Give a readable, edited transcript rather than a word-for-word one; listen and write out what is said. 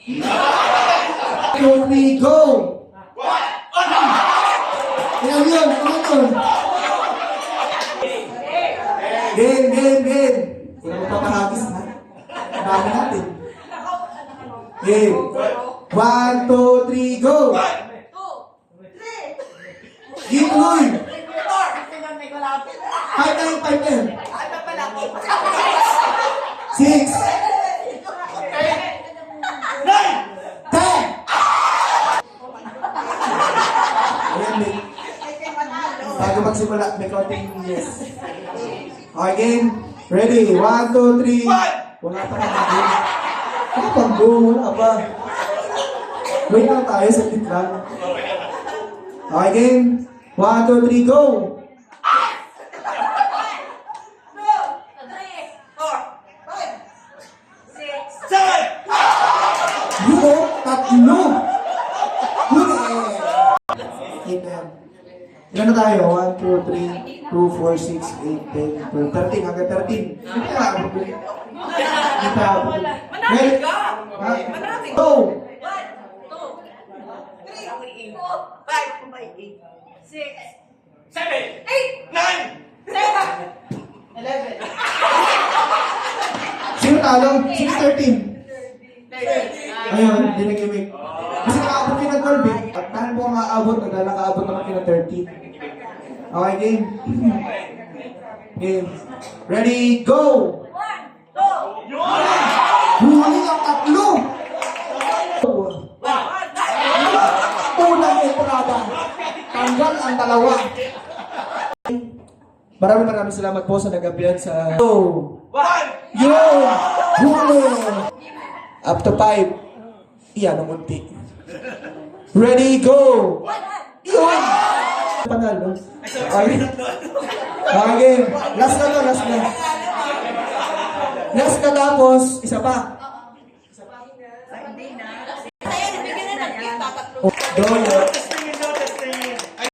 2, 3, go! Ilan yun? Game. Wala mo papahagis na. Dami natin. Game. 1, 2, 3, go! Game, Lloyd! 5 na yun. 6, 10! Ayan, bago magsimula, may konting yes. Okay, game. Ready? 1, 2, 3. Wala pa naman. Ano pang go? Wala pa. Wait lang tayo sa titlan. Okay, game. 1, 2, 3, go! Yun, tatlo! Yun eh! 8 na yan. Ilan na tayo? 1, 2, 3, 2, 4, 6, 8, 10, 12, 13. Hanggang 13. Hindi ka abot yun. Hindi ka abot yun. Manamit ka! Manamit! Go! 7, 8, 9, 11. Sino talo? Sino 13? Ayun, hindi nag-imik. Kasi nakaabot kayo ng 12 eh. At dahil po makaabot, nakaabot naman kayo ng 13. Okay, game. Game. Ready, go! 1, 2, Huli ang tatlo! Unang entrada. Tanggal ang dalawa. Maraming salamat po sa nag-abyan sa... Yo! Huli! Up to 5. Iyan ang unti. Ready, go! Yun! Panalo. Okay. Okay. Last na. Last na tapos, isa pa. Hindi na. Tayo, nabigyan na ng gift. Tatatlo. Doon.